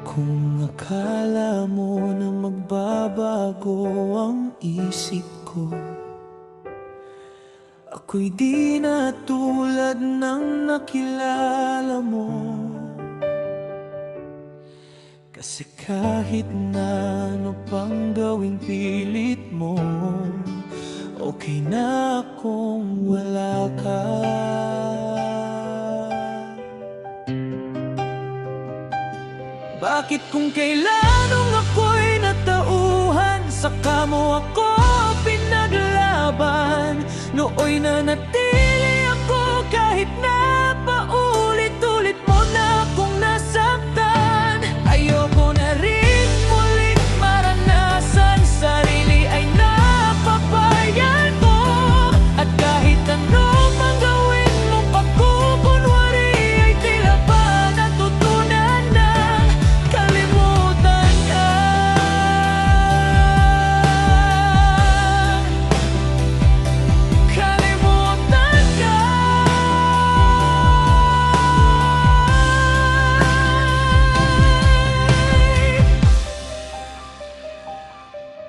Kung akala mo na magbabago ang isip ko, ako'y di na tulad ng nakilala mo. Kasi kahit na ano pang gawing pilit mo, okay na kung wala ka. Bakit kung kailan nung ako'y natauhan, saka mo ako pinaglaban? Nooy nanatili ako kahit na paulit-ulit mo na akong nasaktan. Ayoko na rin muling maranasan, sarili ay napapayan ko. At kahit ano mang gawin mong pagkukunwari, ay tila ba natutunan na kalimutan ka. Kalimutan ka.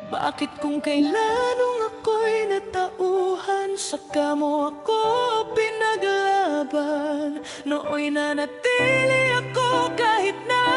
Bakit kung kailan nung ako'y natauhan, saka mo ako pinaglaban? Nooy nanatili ako kahit na